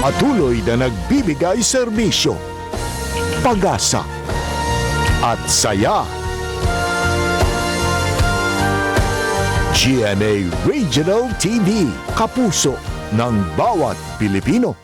Patuloy na nagbibigay serbisyo, pag-asa at saya. GMA Regional TV, kapuso ng bawat Pilipino.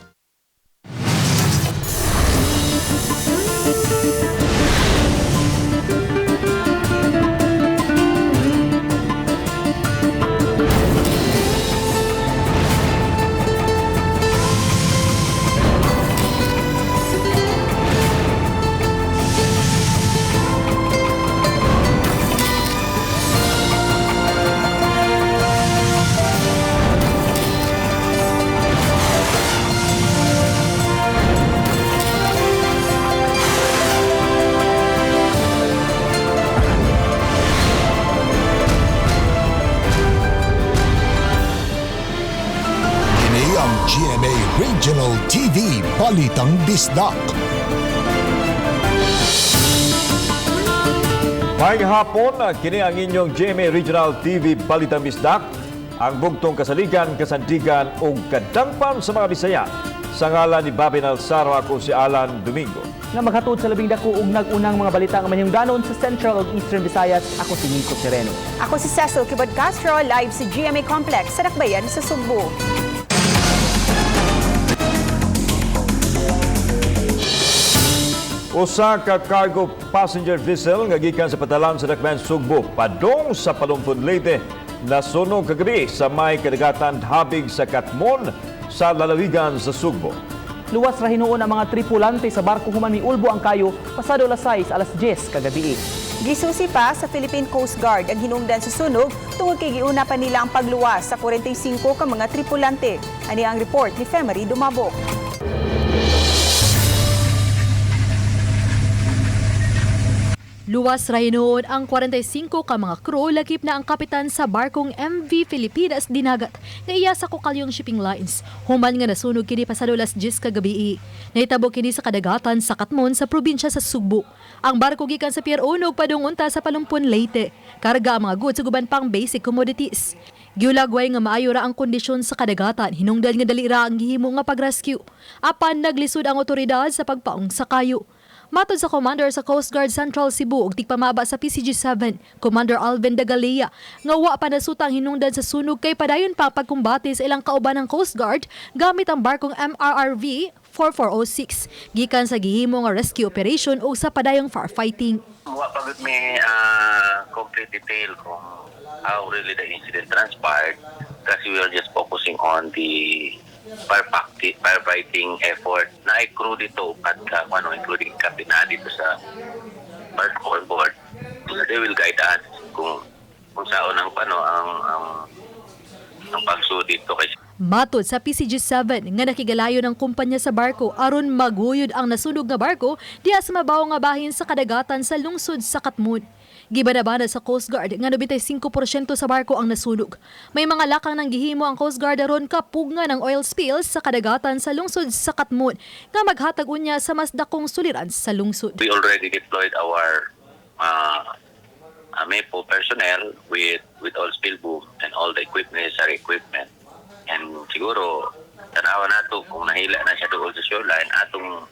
GMA Regional TV, Balitang Bisdak. Maayong hapon, kini ang inyong GMA Regional TV, Balitang Bisdak, ang bugtong kasaligan, kasandigan o kadangpan sa mga Bisaya. Sa ngalan ni Babin Alsaro, ako si Alan Domingo. Nga maghatod sa labing dagku'ng nag-unang mga balita nga manungdanon sa Central ug Eastern Visayas, ako si Nico Sereno. Ako si Cecil Kibod Castro, live sa GMA Complex sa Dakbayan sa Sugbo. Usa ka cargo passenger vessel nga gikan sa padalan sa Dakbayan Sugbo padong sa Palumpon Leyte nasunog kagabi sa may kadagatan habig sa Katmon sa lalawigan sa Sugbo. Luwas ra hinuon ang mga tripulante sa barko human miulbo ang kayo pasado alas 6 alas 10 kagabi. Gisusi pa sa Philippine Coast Guard ang hinungdan sa sunog tungod kay giuna pa nila ang pagluwas sa 45 ka mga tripulante. Ani ang report ni Femery Dumabok. Luwas ra hinuon ang 45 ka mga crew lakip na ang kapitan sa barkong MV Filipinas dinagat nga iya sa Kokalyong Shipping Lines. Human nga nasunog kini pasado alas 10 kagabi. Nahitabo kini sa kadagatan sa Katmon sa probinsya sa Sugbo. Ang barko gikan sa Pier 1 padungunta sa Palumpon Leyte. Karga ang mga goods ug uban pang basic commodities. Giulagway nga maayo ra ang kondisyon sa kadagatan, hinungdan nga dali ra ang gihimo nga pag-rescue. Apan naglisod ang otoridad sa pagpaong sa kayo. Matod sa Commander sa Coast Guard Central Cebu ug tigpamaba sa PCG-7, Commander Alvin Dagalea, nga wa pa nasutang hinungdan sa sunog kay padayon pa pagkumbati sa ilang kauban ng Coast Guard gamit ang barkong MRRV 4406 gikan sa gihimo nga rescue operation o sa padayong firefighting. Wa pa gud may complete detail kung how really the incident transpired kasi we are just focusing on the firefighting effort na i-crew dito at including captain dito sa barko on board. So they will guide us kung saan ang pagsu dito kasi. Matod sa PCG-7 nga nakigalayo ng kumpanya sa barko aron maguyod ang nasunog nga barko diha sa mabaw nga bahin sa kadagatan sa lungsod sa Katmon. Gibanabana sa Coast Guard nga 95% sa barko ang nasunog. May mga lakang nang gihimo ang Coast Guard aron kapugna ng oil spills sa kadagatan sa lungsod sa Katmon nga maghatag unya sa mas dakong suliran sa lungsod. We already deployed our MEPO personnel with all spill boom and all the necessary equipment. And siguro tanawa nato kung nahila na siya doon sa shoreline atong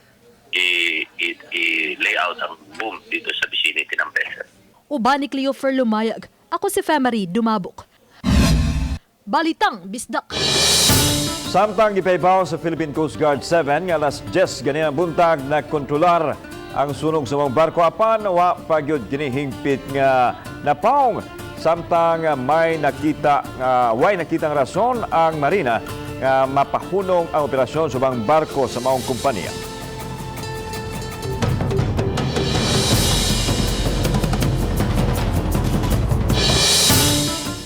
i-layout ang boom dito sa vicinity ng vessel. Uban ni Cleofer Lumayag, ako si Femery Dumabok. Balitang Bisdak. Samtang gipaybaw sa Philippine Coast Guard 7 nga alas 10 ganina buntag na kontrolar ang sunog sa mga barko apan wa pagyud ginihingpit nga napaong. Samtang may nakitang rason ang marina nga mapahunong ang operasyon sa mga barko sa maong kumpanya.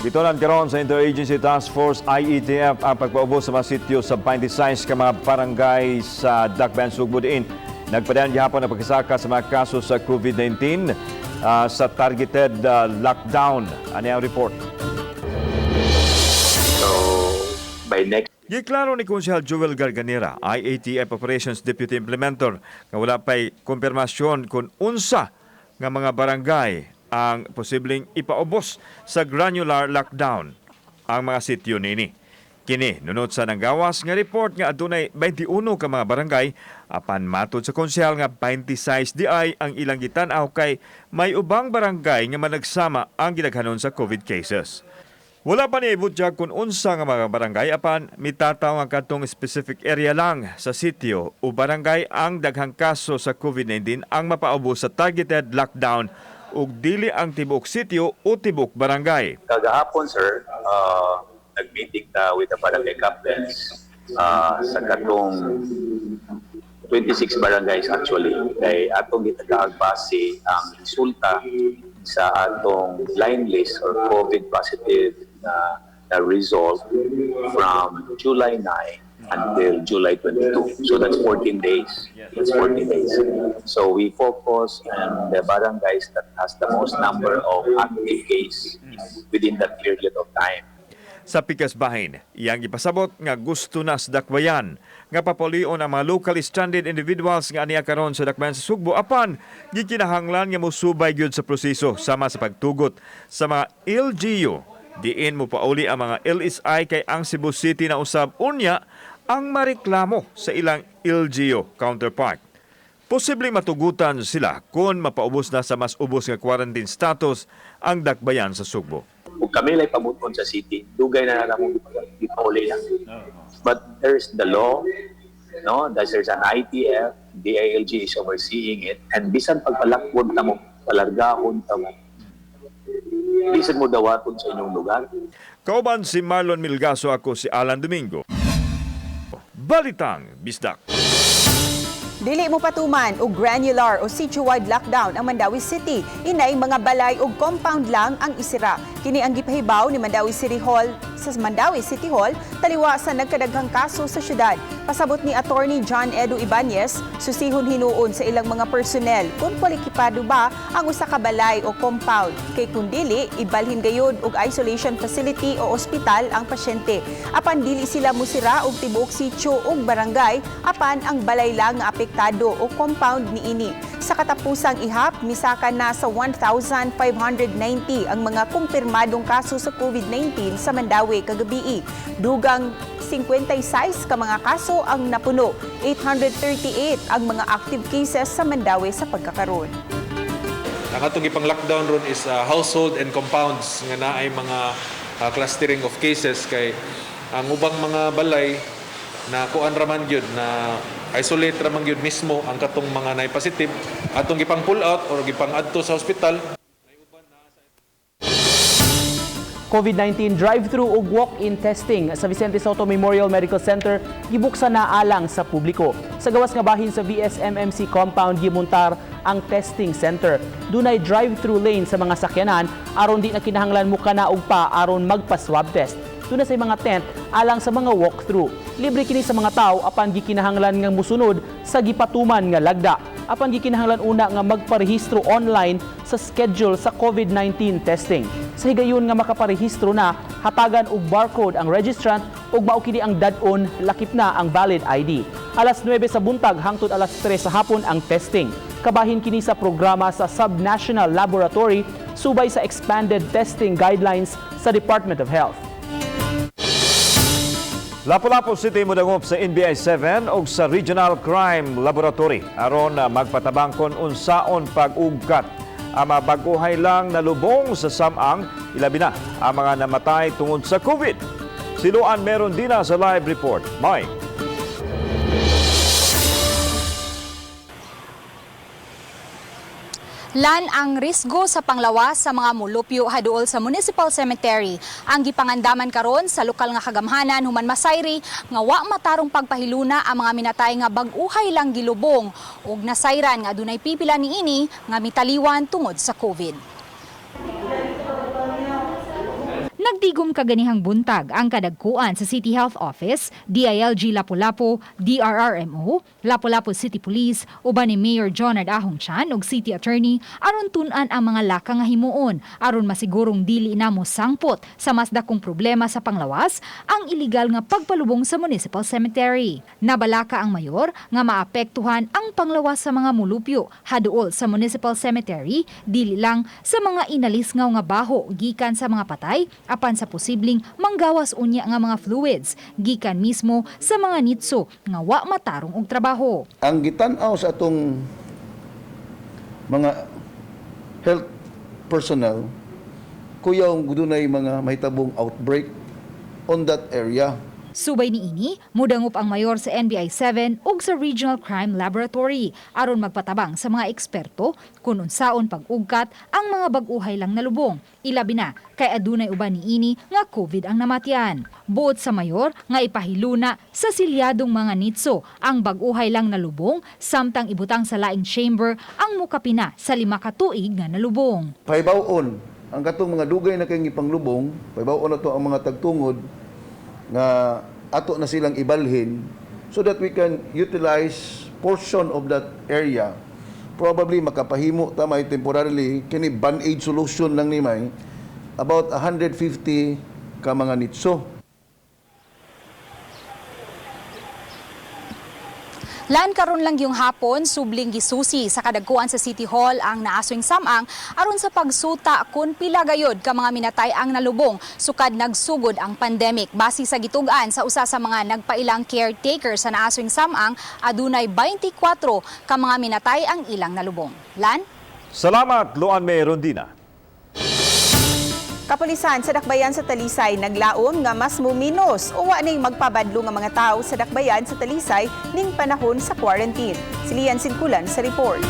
Gitonan karon sa Interagency Task Force IETF ang pagpaubos sa mga sityo sa 26 ka mga barangay sa Dakbayan Sugbo diin. Nagpadayon gihapon ang pagkasaka sa mga kaso sa COVID-19 sa targeted lockdown. Ano ang report? So, by next Giklaro ni Konsehal Joel Garganera, IATF Operations Deputy Implementer, nga wala pa'y kumpirmasyon kung unsa nga mga barangay ang posibleng ipaubos sa granular lockdown ang mga sityo nini. Kini nunot sa nanggawas nga report nga adunay 21 ka mga barangay apan matud sa konsyal nga 26 di ay ang ilang gitan-aw kay may ubang barangay nga managsama ang gidaghanon sa COVID cases. Wala pa niibutya kung unsa nga mga barangay apan mitataw nga katong specific area lang sa sitio o barangay ang daghang kaso sa COVID-19 ang mapaubos sa targeted lockdown ug dili ang tibuok sitio o tibuok barangay. Kagahapon, sir, nag-meeting na with the barangay captains sa katong 26 barangays actually. Kay atong gitagagbase ang resulta sa atong line list or COVID positive na result from July 9 until July 22. So that's 14 days. That's 14 days. So we focus on the barangays that has the most number of active cases within that period of time. Sa pikas bahin, iyang ipasabot nga gusto na sa dakbayan nga papulion ang mga locally stranded individuals nga aniya karon sa dakbayan sa Sugbo apan gikinahanglan nga mosubay gyud sa proseso sama sa pagtugot sa mga LGU. Diin mo pauli ang mga LSI kay ang Cebu City na usab unya ang mareklamo sa ilang LGU counterpart. Posibleng matugutan sila kung mapaubos na sa mas ubos nga quarantine status ang dakbayan sa Sugbo. Kung kami lang pamuton sa city, dugay na naman ipauli lang. But there's the law, no? There's an ITF, DILG is overseeing it, and bisan pagpalakwon ta mo, palargahon ta mo, bisan mo dawaton sa inyong lugar. Kauban si Marlon Milgaso, ako si Alan Domingo. Balitang Bisdak. Dili mo patuman o granular o citywide lockdown ang Mandawi City. Inay mga balay o compound lang ang isira. Kini ang gipahibaw ni Mandawi City Hall sa Mandawi City Hall taliwa sa nagkadaghang kaso sa syudad. Pasabot ni Attorney John Edu Ibanez, susihon hinuon sa ilang mga personnel kung kwalipikado ba ang usa ka balay o compound. Kay kung dili, ibalhin gayud og isolation facility o ospital ang pasyente. Apan dili sila musira og tibuok sitio ug barangay, apan ang balay lang nga apektado o compound niini. Sa katapusang ihap, misakan na sa 1,590 ang mga kumpirmadong kaso sa COVID-19 sa Mandawi kagabi. Dugang 56 ka mga kaso ang napuno, 838 ang mga active cases sa Mandawi sa pagkakaroon. Nakatong ipang lockdown ron is household and compounds nga naay mga clustering of cases kay ang ubang mga balay na kuan raman gyud na isolate raman gyud mismo ang katong mga naay positive atong gipang pull out or gipang adto sa ospital. COVID-19 drive-thru ug walk-in testing sa Vicente Soto Memorial Medical Center gibuksan na alang sa publiko. Sa gawas nga bahin sa VSMMC compound gimuntar ang testing center. Dunay drive-thru lane sa mga sakyanan aron di na kinahanglan mo kana og pa aron magpa-swab test. Dunay sa mga tent alang sa mga walk-thru. Libre kini sa mga tao apan gikinahanglan nga musunod sa gipatuman nga lagda. Apan gikinahanglan una nga magparehistro online sa schedule sa COVID-19 testing. Sa higayon nga makaparehistro na, hatagan og barcode ang registrant ug mao kini ang dad-on lakip na ang valid ID. Alas 9 sa buntag hangtod alas 3 sa hapon ang testing. Kabahin kini sa programa sa Subnational Laboratory subay sa expanded testing guidelines sa Department of Health. Lapu-Lapu City modangop sa NBI 7 o sa Regional Crime Laboratory aron magpatabang kon unsaon pag-ugkat ang mga baguhay lang na lubong sa samang, ilabi na ang mga namatay tungod sa COVID. Siluan meron din na sa live report. Mike. Lan ang risgo sa panglawas sa mga mulupyo haduol sa Municipal Cemetery. Ang gipangandaman karon sa lokal nga kagamhanan human masayri nga wa matarong pagpahiluna ang mga minatay nga bag-uhay lang gilubong ug nasayran nga adunay pipila niini nga mitaliwan tungod sa COVID. Nagdigom kaganihang buntag ang kadagkuan sa City Health Office, DILG Lapu-Lapu, DRRMO, Lapu-Lapu City Police, uban ni Mayor John Ahong Chan ug City Attorney aron tun-an ang mga laka nga himuon aron masigurong dili na mo sangpot sa mas dakong problema sa panglawas ang iligal nga pagpalubong sa Municipal Cemetery. Nabalaka ang mayor nga maapektuhan ang panglawas sa mga mulupyo haduol sa Municipal Cemetery dili lang sa mga inalis nga baho gikan sa mga patay apan sa posibleng manggawas unya nga mga fluids gikan mismo sa mga nitso nga wa matarong og trabaho. Ang gitan-aw sa atong mga health personnel, kuyaw dunay mga mahitabong outbreak on that area. Subay niini, mudangop ang mayor sa NBI 7 ug sa Regional Crime Laboratory aron magpatabang sa mga eksperto kung unsaon pag-ugkat ang mga bag-uhay lang nalubong. Ilabi na kay adunay uban niini nga COVID ang namatyan. Buot sa mayor nga ipahiluna sa silyadong mga nitso ang bag-uhay lang nalubong samtang ibutang sa laing chamber ang mukapina sa 5 ka tuig nga nalubong. Pahibaw-on ang katong mga dugay na kay gipanglubong, pahibaw-on na to ang mga tagtungod nga ato na silang ibalhin so that we can utilize portion of that area. Probably makapahimo ta may temporarily kini band-aid solution lang ni may about 150 ka mga nitso. Lan karon lang yung hapon, subling gisusi sa kadagkuan sa City Hall ang naaswing samang aron sa pagsuta kun pila gayod ka mga minatay ang nalubong sukad nagsugod ang pandemic. Base sa gitugan sa usa sa mga nagpailang caretaker sa naaswing samang, adunay 24 ka mga minatay ang ilang nalubong. Lan? Salamat, Luan May Rondina. Kapulisan sa Dakbayan sa Talisay naglaom nga mas muminos o wa ning magpabadlo nga mga tao sa Dakbayan sa Talisay ning panahon sa quarantine. Si Lian Sinkulan sa report.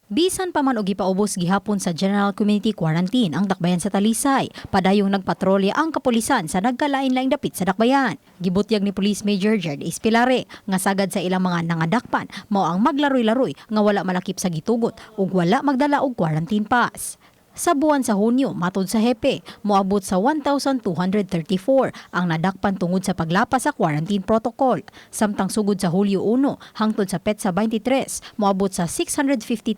Bisan pa man og gipaubos gihapon sa General Community Quarantine ang Dakbayan sa Talisay, padayong nagpatrolya ang kapulisan sa nagkalain-laing dapit sa Dakbayan. Gibutyag ni Police Major Jared Espilare nga sagad sa ilang mga nangadakpan mao ang maglaroy-laroy nga wala malakip sa gitugot ug wala magdala og quarantine pass. Sa buwan sa Hunyo, matod sa hepe, moabot sa 1,234 ang nadakpan tungod sa paglapas sa quarantine protocol. Samtang sugod sa Hulyo 1 hangtod sa petsa 23, moabot sa 652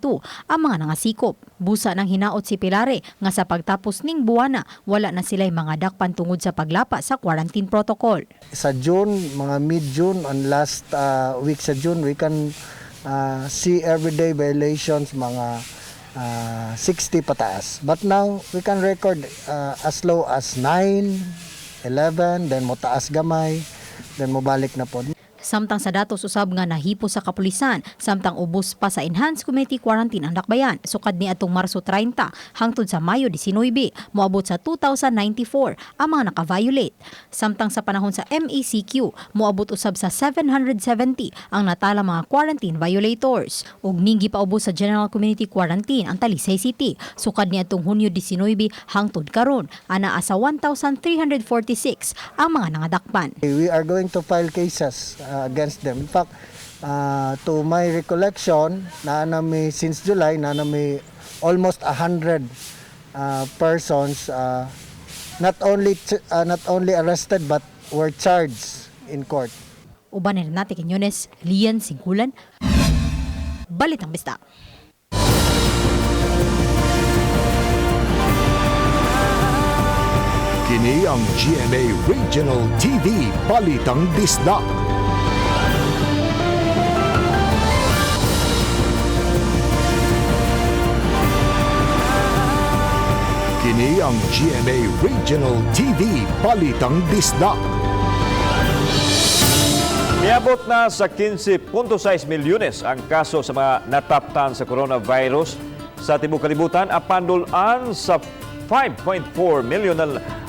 ang mga nangasikop. Busa ng hinaot si Pilare nga sa pagtapos ning buwana, wala na sila'y mga dakpan tungod sa paglapas sa quarantine protocol. Sa June, mga mid-June, on last week sa June, we can see everyday violations, mga 60 pataas. But now, we can record as low as 9, 11, then mo taas gamay, then mo balik na po. Samtang sa datos usab nga nahipo sa kapulisan, samtang ubos pa sa Enhanced Community Quarantine ang Dakbayan, sukad ni atong Marso 30 hangtod sa Mayo 19, moabot sa 2,094 ang mga naka-violate. Samtang sa panahon sa MECQ, moabot usab sa 770 ang natala mga quarantine violators. Ug ning gipaubos sa General Community Quarantine ang Talisay City, sukad ni atong Hunyo 19 hangtod karon, ana sa 1,346 ang mga nangadakpan. We are going to file cases against them. In fact, to my recollection, naanami since July, naanami almost 100 persons not only arrested but were charged in court. Uban ni Renate Quiñones, Lian Sinkulan, Balitang Bisdak. Kini ang GMA Regional TV Balitang Bisdak. Kini ang GMA Regional TV Balitang Bisdak. Miabot na sa 15.6 milyones ang kaso sa mga nataptan sa coronavirus sa tibuok kalibutan, apandulan sa 5.4 milyon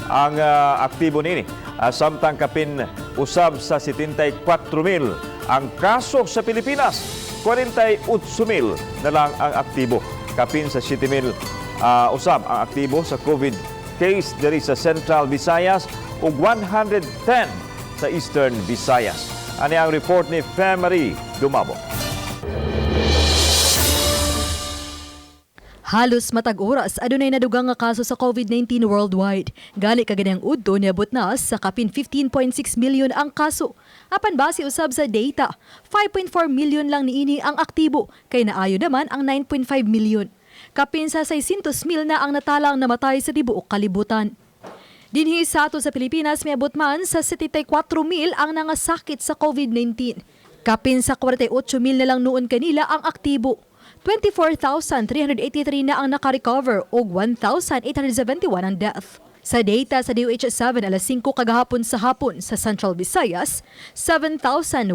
ang aktibo nini. Samtang kapin usab sa 74,000 ang kaso sa Pilipinas, 48,000 na lang ang aktibo. Kapin sa 7,000 usab ang aktibo sa COVID case diri sa Central Visayas ug 110 sa Eastern Visayas. Ani ang report ni Marie Dumabo. Halos matag oras adunay nadugang nga kaso sa COVID-19 worldwide. Gali kaganyang udto niabot na sa kapin 15.6 milyon ang kaso. Apan base usab sa data, 5.4 milyon lang niini ang aktibo, kay naayo naman ang 9.5 milyon. Kapin sa 600,000 na ang natalang namatay sa tibuok kalibutan. Dinhi sa ato sa Pilipinas, miabot man sa 74,000 ang nangasakit sa COVID-19. Kapin sa 48,000 na lang noon kanila ang aktibo. 24,383 na ang naka-recover ug 1,871 ang death. Sa data sa DOH-7 alas 5 kagahapon sa hapon sa Central Visayas, 7,159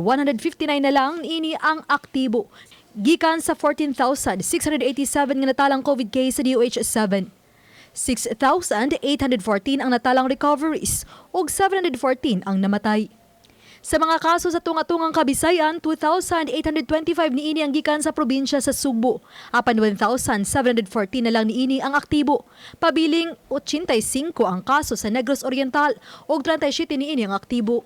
na lang ini ang aktibo. Gikan sa 14,687 nga natalang COVID case sa DOH-7. 6,814 ang natalang recoveries ug 714 ang namatay. Sa mga kaso sa tunga-tungang Kabisayan, 2,825 niini ang gikan sa probinsya sa Sugbo. Apan 1,714 na lang niini ang aktibo. Pabiling 85 ang kaso sa Negros Oriental ug 37 niini ang aktibo.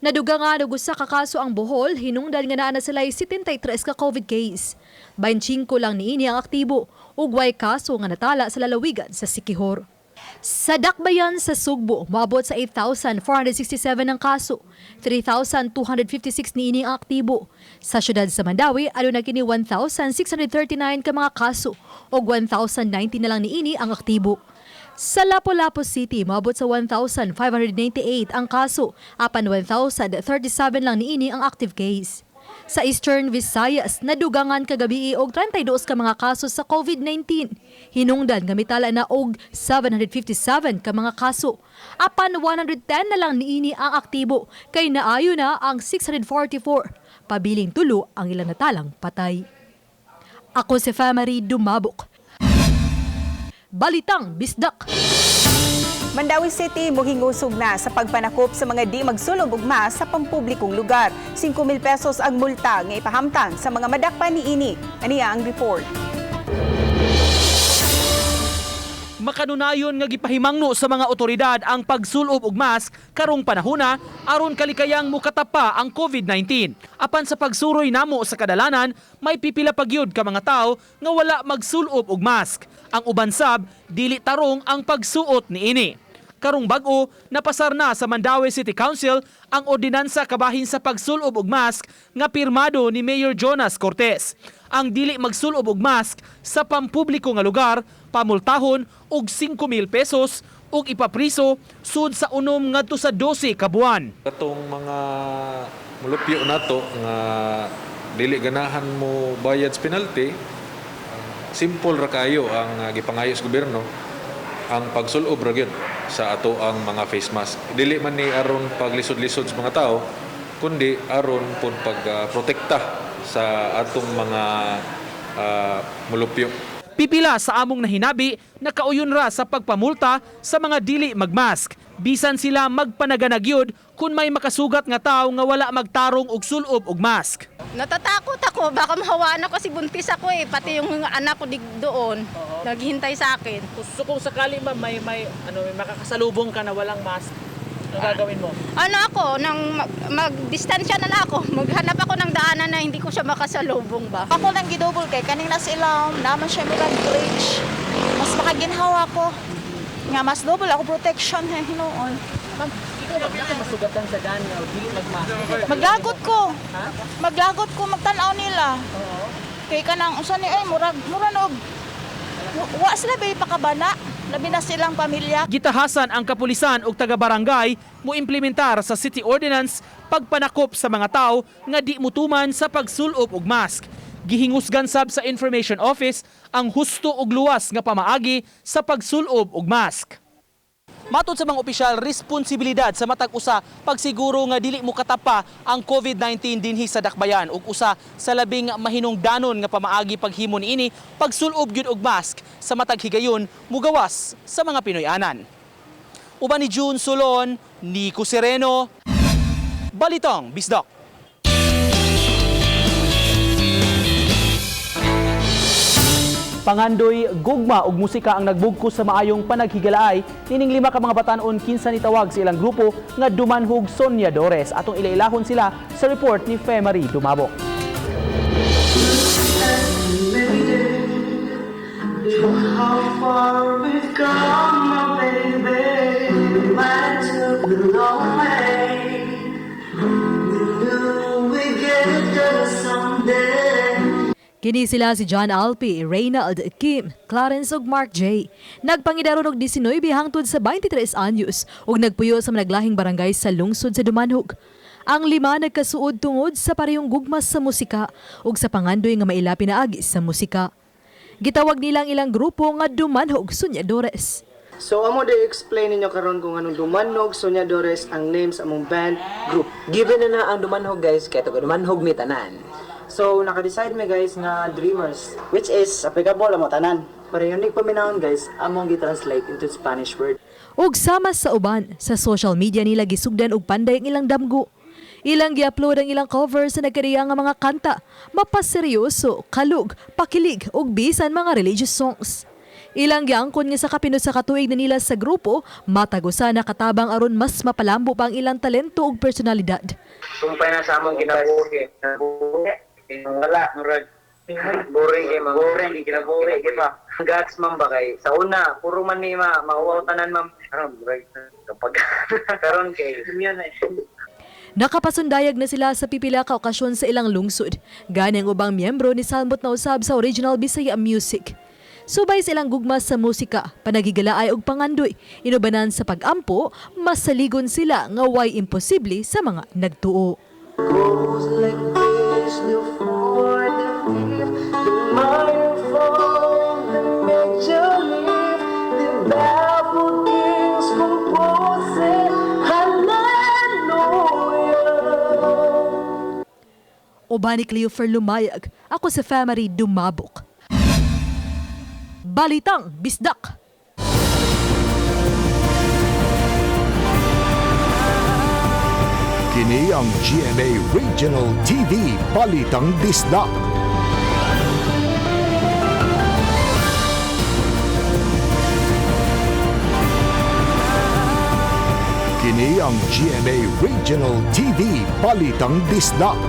Naduga nga usa ka kaso ang Bohol, hinungdan nga naa na sila 73 ka COVID case. 25 lang niini ang aktibo ug way kaso nga natala sa lalawigan sa Siquijor. Sa Dakbayan sa Sugbo, maabot sa 8,467 ang kaso, 3,256 niini ang aktibo. Sa syudad sa Mandawi, ano na kini 1,639 ka mga kaso ug 1,090 na lang niini ang aktibo. Sa Lapu-Lapu City, maabot sa 1,598 ang kaso, apan 1,037 lang niini ang active case. Sa Eastern Visayas, nadugangan kagabi og 32 ka mga kaso sa COVID-19. Hinungdan gamitala na og 757 ka mga kaso. Apan 110 na lang niini ang aktibo, kay naayo na ang 644. Pabiling tulo ang ilang natalang patay. Ako si Famary Dumabok. Balitang Bisdak. Mandawi City mohingusog na sa pagpanakop sa mga di magsulog ug mas sa pampublikong lugar. 5,000 pesos ang multa nga ipahamtang sa mga madakpan niini. Ania ang report. Makanunayon nga gipahimangno sa mga otoridad ang pagsulob og mask karong panahona aron kalikayang mukatapa ang COVID-19. Apan sa pagsuroy namo sa kadalanan, may pipila pa gyud ka mga tawo nga wala magsulob og mask. Ang uban sab dili tarong ang pagsuot niini. Karong bag-o, napasar na sa Mandawi City Council ang ordinansa kabahin sa pagsulob og mask nga pirmado ni Mayor Jonas Cortez. Ang dili magsulob og mask sa pampubliko nga lugar, pamultahon og 5,000 pesos ug ipapriso sud sa 6 ngadto sa 12 ka buwan. Katong mga mulupyo nato nga dili ganahan mo bayad sa penalty, simple ra kayo ang gipangayo sa gobyerno ang pagsulob ra gyud sa ato ang mga face mask. Dili man ni aron paglisod-lisod sa mga tao, kundi aron pud pagprotekta sa atong mga mulupyo. Pipila sa among nahinabi, nakauyon ra sa pagpamulta sa mga dili magmask. Bisan sila magpanaganagyod kung may makasugat nga tawo nga wala magtarong og sulob og mask. Natatakot ako, baka mahawaan ako kasi buntis ako pati yung anak ko doon, naghihintay sa akin. So kung sakali ba may makakasalubong ka na walang mask, ano gagawin mo? Nang magdistansya na ako, maghanap ako ng daanan na hindi ko siya makasalubong ba. Ako nang gidouble kay kanina sila, naman siya murag bridge. Mas makaginhawa ko. Nga mas double ako protection hinuon. Ma'am, ikaw ba masugatan sa daan nga dili magmask? Maglagot ko. Maglagot ko magtan-aw nila. Kay kanang usa ni ay murag nog. Wa sila bay pakabana. Labi na silang pamilya. Gitahasan ang kapulisan ug taga-barangay mo implementar sa city ordinance pagpanakop sa mga tao nga di mutuman sa pagsulob og mask. Gihingusgan sab sa Information Office ang husto ug luwas nga pamaagi sa pagsulob og mask. Matod sa mga opisyal, responsibilidad sa matag usa pagsiguro nga dili mo katapa ang COVID-19 dinhi sa Dakbayan ug usa sa labing mahinungdanon nga pamaagi paghimo niini pagsulob gyud og mask sa matag higayon mugawas sa mga Pinoyanan. Uban ni June Solon, Nico Sereno, Balitang Bisdak. Pangandoy, gugma ug musika ang nagbugkos sa maayong panaghigalaay nining 5 ka mga batan-on kinsa nitawag sa ilang grupo nga dumanhog Soñadores. Atong ilailahon sila sa report ni Famary Dumabok. Kini sila si John Alpi, Reynald, Kim, Clarence ug Mark J. Nagpangidaron og 19 hangtod sa 23 anyos ug nagpuyo sa naglahing barangay sa lungsod sa Dumanhog. Ang 5 nagkasuod tungod sa parehong gugmas sa musika ug sa pangandoy nga maila pinaagi sa musika. Gitawag nilang ilang grupo nga dumanhog sunyadores. So amo de explain ninyo karon kung anong dumanhog soñadores ang names among band group. Given na ang dumanhog guys, kaya to dumanhog mi tanan. So naka-decide mi guys nga dreamers, which is applicable amo tanan. Pero yung paminahon guys, among gi-translate into Spanish word. Ug sama sa uban, sa social media nila gisugdan og panday ang ilang damgo. Ilang gi-upload ang ilang cover sa nagkariya nga mga kanta, mapaseryoso, kalug, pakilig ug bisan mga religious songs. Ilang giangkon nga sa kapinot sa katuig na nila sa grupo, matagusa na katabang aron mas mapalambo pa ang ilang talento ug personalidad. Sumpay na sa among kinabuhi. Wala, murag boring kay boring kinabuhi kay pa. Gats man ba kay sa una puro man ni mauwaw tanan ma'am. Karon kapag karon kay yan eh. Nakapasundayag na sila sa pipila ka okasyon sa ilang lungsod. Gani ang ubang miyembro ni Salmot na usab sa Original Bisaya Music. Subay silang gugmas sa musika, panagigalaay og pangandoy, inubanan sa pag-ampo, mas saligon sila nga way imposible sa mga nagtuo. Uban ni Cleofer Lumayag, ako sa family dumabok. Balitang Bisdak. Kini ang GMA Regional TV Balitang Bisdak. Kini ang GMA Regional TV Balitang Bisdak.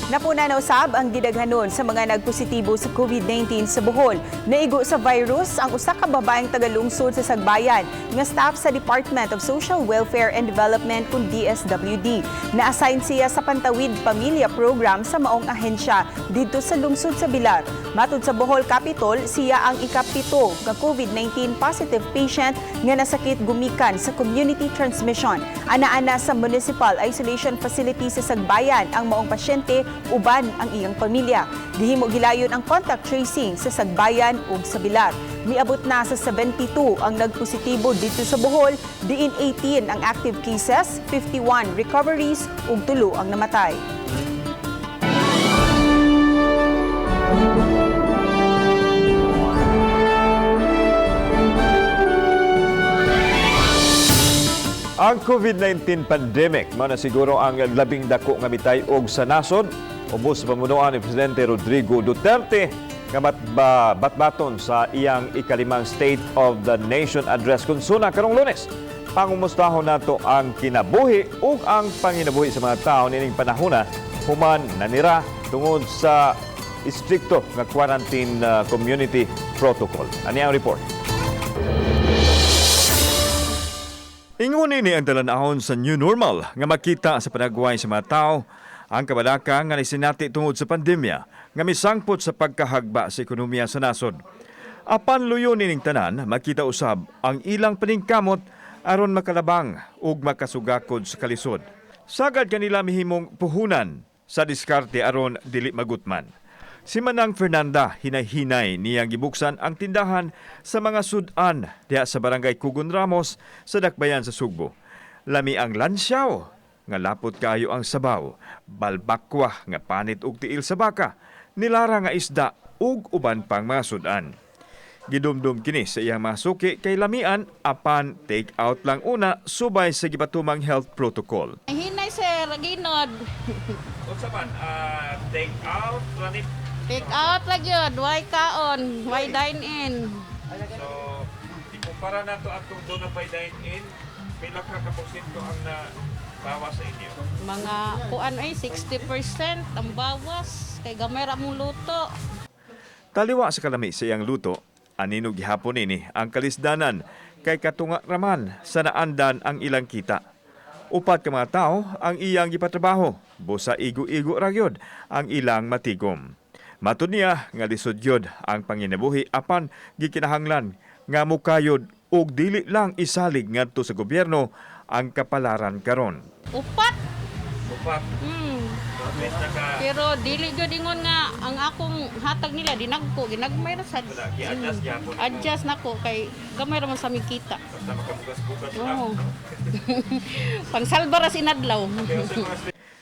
Napuna na usab ang gidaghanon sa mga nagpositibo sa COVID-19 sa Bohol. Naigo sa virus ang usa ka babaeng tagalungsod sa Sagbayan nga staff sa Department of Social Welfare and Development kung DSWD. Na-assign siya sa Pantawid Pamilya Program sa maong ahensya dito sa lungsod sa Bilar. Matud sa Bohol Capitol, siya ang ikapito nga COVID-19 positive patient nga nasakit gumikan sa community transmission. Ana-ana sa Municipal Isolation Facility sa Sagbayan ang maong pasyente uban ang iyang pamilya. Gihimo gilayon ang contact tracing sa Sagbayan ug sa Bilar. Miabot na sa 72 ang nagpositibo dito sa Bohol, diin 18 ang active cases, 51 recoveries ug 3 ang namatay. Ang COVID-19 pandemic mao na siguro ang labing dako nga mitay-og sa nasod ubos sa pamunuan ni Presidente Rodrigo Duterte nga batbaton sa iyang ikalimang State of the Nation address kunsuna karong Lunes. Pangumustahon nato ang kinabuhi ug ang panginabuhi sa mga tao nining panahona human nanira tungod sa istrikto nga quarantine community protocol. Ania ang report. Inguni ni ang talanahon sa new normal nga makita sa panagway sa mga tao ang kabalaka nga nisinati tungod sa pandemya nga misangpot sa pagkahagba sa ekonomiya sa nasod. Apan luyo ning tanan makita usab ang ilang paningkamot aron makalabang ug makasugakod sa kalisod. Sagad kanila mihimong puhunan sa diskarte aron dili magutman. Si Manang Fernanda hinay-hinay niyang gibuksan ang tindahan sa mga sudan diha sa barangay Kugon Ramos sa Dakbayan sa Sugbo. Lami ang lansyaw, nga lapot kayo ang sabaw, balbakwa nga panit ug tiil sa baka, nilara nga isda ug uban pang mga sudan. Gidumdum kini sa iyang mga suki kay lamian apan take out lang una subay sa gipatumang health protocol. Hinay sir, ginod. Unsa man take out lanit. Take out lang yun, why kaon, why dine in. So, ikumpara na ito atong doon na by dine-in, pila ka porsyento ang nabawas sa inyo? Mga kuan ay 60% ang bawas, kay gamera mong luto. Taliwa sa kalami sa iyang luto, anino gihapon ini ang kalisdanan kay katunga raman sa naandan ang ilang kita. Upat ka mga tao ang iyang gipatrabaho, busa igo-igo ragyod ang ilang matigom. Matud niya nga lisod yod ang panginabuhi apan gikinahanglan nga mukayod og dili lang isalig ngadto sa gobyerno ang kapalaran karon. Upat. Upat. Pero dili gyud ingon nga ang akong hatag nila dinagko ginagmay ra sad. Adjust nako kay gamay ra man sa mikita. Basta makabugas-bugas Oo. Pangsalba ra sinadlaw.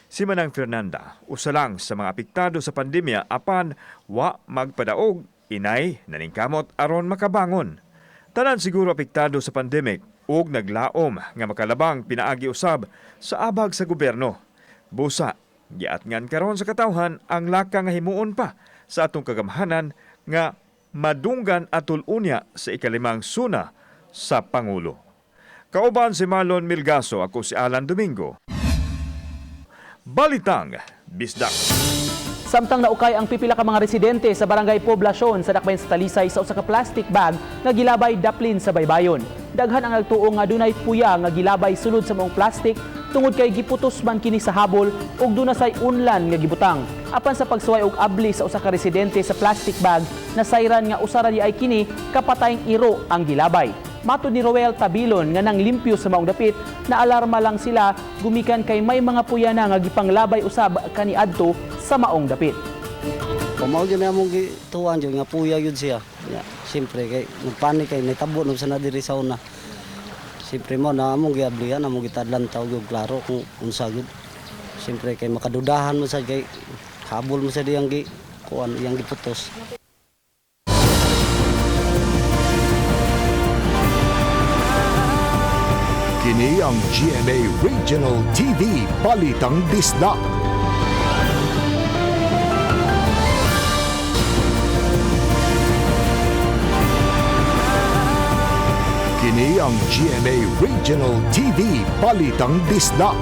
Si Manang Fernanda, usa lang sa mga apektado sa pandemya apan wa magpadaog, inay naningkamot aron makabangon. Tanan siguro apektado sa pandemic ug naglaom nga makalabang pinaagi usab sa abag sa gobyerno. Busa, giatngan karon sa katawhan ang laka nga himuon pa sa atong kagamhanan nga madunggan atul unya sa ikalimang suna sa Pangulo. Kauban si Marlon Milgaso, ako si Alan Domingo. Balitang Bisdak. Samtang naukay ang pipila ka mga residente sa barangay Poblasyon sa Dakbayan sa Talisay sa usa ka plastic bag nga gilabay daplin sa baybayon. Daghan ang nagtuong nga dunay puya nga gilabay sulod sa maong plastic tungod kay giputos man kini sa habol ug dunasay unlan nga gibutang. Apan sa pagsuway og abli sa usa ka residente sa plastic bag, nasayran nga usara di ay kini kapatayng iro ang gilabay. Matud ni Roel Tabilon nga nang limpyo sa maong dapit, na alarma lang sila gumikan kay may mga puya na nga gipanglabay usab kaniadto sa maong dapit. Pamaw gyud namong gituan gyud nga puya gyud siya. Siyempre kay nagpanik kay natabo no sa nadiri sa una. Siyempre mo na among giablihan among gitadlan taw gyud klaro kung unsa gyud. Siyempre kay makadudahan mo sa kay habol mo sa diyang gi kuan yang giputos. Kini ang GMA Regional TV Balitang Bisdak. Kini ang GMA Regional TV Balitang Bisdak.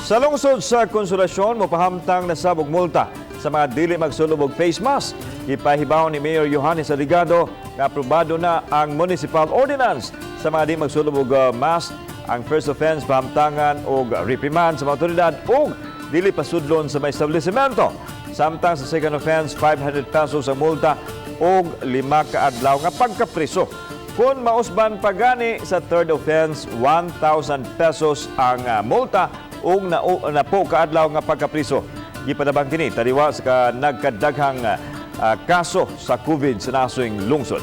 Sa lungsod sa Konsolasyon, mopahamtang na sabog multa sa mga dili magsulubog face mask. Ipahibaw ni Mayor Johannes Aligado na aprobado na ang municipal ordinance sa mga di magsulubog mask. Ang first offense, pahamtangan o reprimand sa mga otoridad o dili pasudlon sa may establishmento. Samtang sa second offense, 500 pesos ang multa o 5 kaadlaw nga pagkapriso. Kung mausban pagani sa third offense, 1,000 pesos ang multa o na po kaadlaw nga pagkapriso. Gipadabang kini taliwa sa nagkadaghang kaso sa COVID sa nasong lungsod.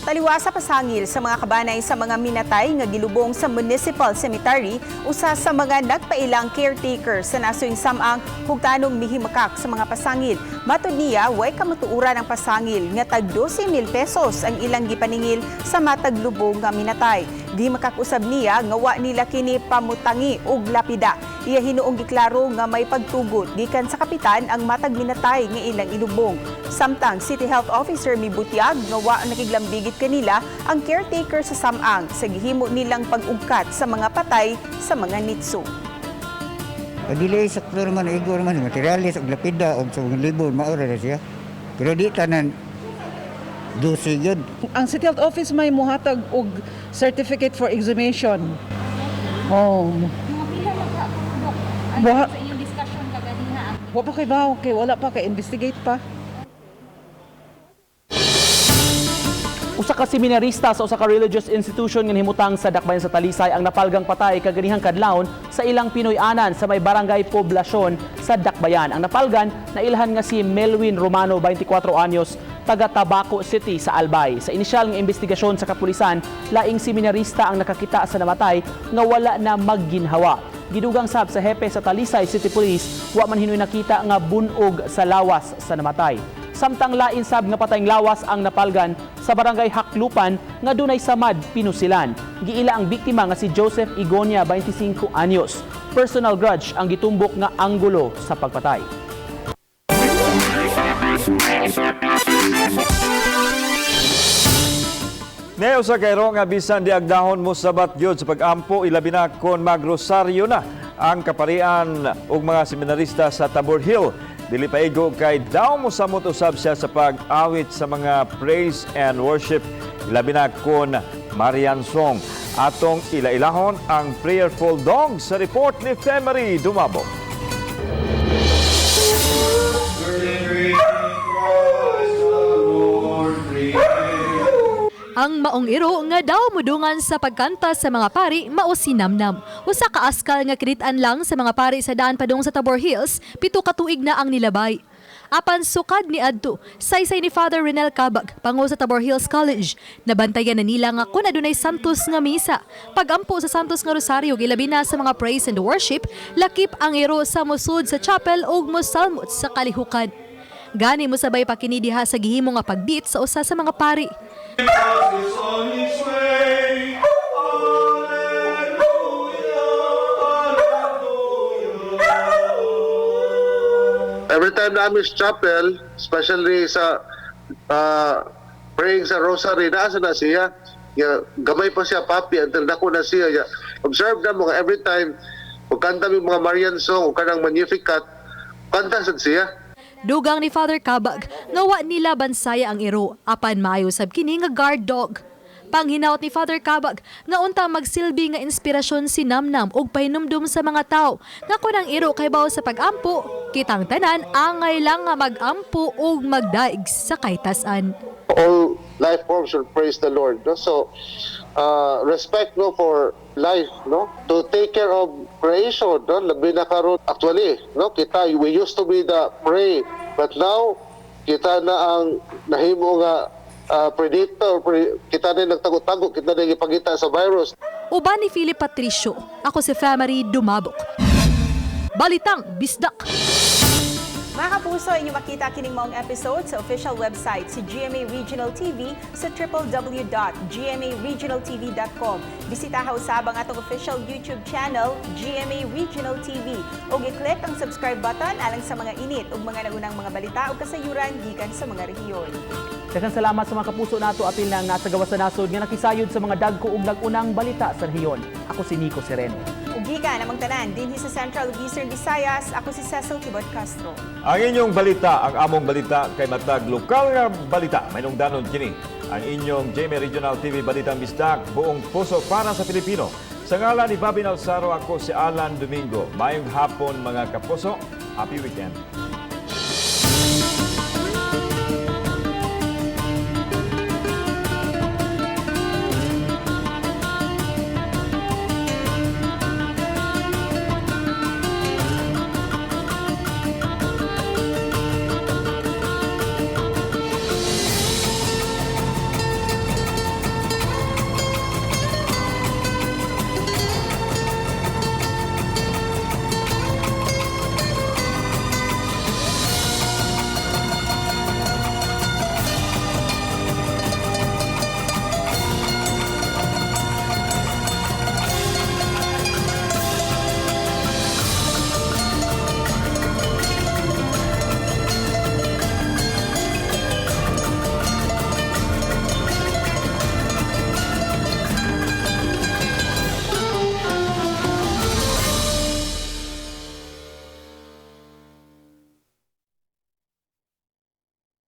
Taliwa sa pasangil sa mga kabanay sa mga minatay nga gilubong sa Municipal Cemetery, usa sa mga nagpailang caretaker sa nasoyng samang hugtanong mihimakak sa mga pasangil. Matud niya, way kamatuuran ang pasangil nga tag 12,000 pesos ang ilang gipaningil sa matag lubong nga minatay. Di makakusab niya nga wa nila kini pamutangi og lapida. Iya hinuong giklaro nga may pagtugot gikan sa kapitan ang matag minatay nga ilang ilubong. Samtang City Health Officer mibutiag nga wa nakiglambigit kanila ang caretaker sa samang sa gihimo nilang pag-ugkat sa mga patay sa mga nitso. Dili sa klaro man igor man materialis og lapida og sa libon maura na siya. Pero di tanan dosigod. Ang City Health Office may muhatag og certificate for exhumation. Oh. Ano sa inyong discussion kaganina? Wa pa kay bawo kay wala pa kay investigate pa. Usa ka seminarista sa usa ka religious institution nga himutang sa Dakbayan sa Talisay ang napalgang patay kaganihang kadlawon sa ilang Pinoy-anan sa may barangay Poblasyon sa Dakbayan. Ang napalgan na ilhan nga si Melwin Romano, 24 anyos, taga Tabaco City sa Albay. Sa inisyal nga investigasyon sa kapulisan, laing seminarista ang nakakita sa namatay nga wala na magginhawa. Gidugang sab sa hepe sa Talisay City Police, wa man hinoy nakita nga bunog sa lawas sa namatay. Samtang lain sab nga patayng lawas ang napalgan sa barangay Haklupan nga dunay samad pinusilan. Giila ang biktima nga si Joseph Igonia, 25 anyos. Personal grudge ang gitumbok nga anggulo sa pagpatay. Ngayon sa kairo nga bisan di agdahon mo sabat gyud sa pag-ampo ilabi na kon magrosaryo na ang kaparian ug mga seminarista sa Tabor Hill. Dili paigo kay daw mo samot usab siya sa pag-awit sa mga praise and worship ilabi na kon Marian Song. Atong ilailahon ang prayerful dog sa report ni Femery Dumabo. Ang maong iro nga daw mudungan sa pagkanta sa mga pari mao si Namnam. Usa ka askal nga kinitaan lang sa mga pari sa daan padung sa Tabor Hills, 7 ka tuig na ang nilabay. Apan sukad ni adto, saysay ni Father Renel Cabag, pangu sa Tabor Hills College. Nabantayan na nila nga kun adunay santos nga misa. Pagampo sa santos nga rosaryo gilabi na sa mga praise and worship, lakip ang iro sa musud sa chapel ug mosalmot sa kalihukan. Gani mo sabay pa kini diha sa gihimo nga pagbeat sa usa sa mga pari. Every time na amis chapel, especially sa praying sa rosary, nasa na siya. Gamay pa siya, papi, until dako na siya. Observe na mga every time, kung kanta mo mga Marian song, kung kanang Magnificat, kanta sad siya. Dugang ni Father Cabag, ngawa nila bansaya ang iro, apan maayo sab kini nga guard dog. Panghinaot ni Father Cabag, nga unta magsilbi nga inspirasyon si Namnam ug pahinumdum sa mga tao, nga kunang iro kay bawo sa pagampo, kitang tanan angay lang nga magampo ug magdaig sa kaytasan. All life forms should praise the Lord. No? So, respect no for life, no, to take care of creation, no, labi na karon actually, no, kita we used to be the prey, but now kita na ang nahimo nga predator, kita na nagtago-tago, kita na ipagita sa virus. Uban ni Philip Patricio, ako si Family Dumabok. Balitang Bisdak. Mga kapuso, inyo makita kining maong episode sa official website si GMA Regional TV sa www.gmaregionaltv.com. Bisitahaw sabang atong official YouTube channel, GMA Regional TV. O i-click ang subscribe button alang sa mga init ug mga nagunang mga balita o kasayuran gikan sa mga rehiyon. Daghang salamat sa mga kapuso nato apil nang nasa gawas sa nasod nga nakisayod sa mga dagko ug nag-unang balita sa rehiyon. Ako si Nico Sereno. Ugikan namang tanan dinhi sa Central ug Eastern Visayas, ako si Cecil Tibot Castro. Ang inyong balita, ang among balita kay matag lokal nga balita. Mainungdanon kini ang inyong GMA Regional TV Balitang Bisdak, buong puso para sa Pilipino. Sa ngalan ni Bobby Nalsaro, ako si Alan Domingo. Mayong hapon mga kapuso. Happy weekend.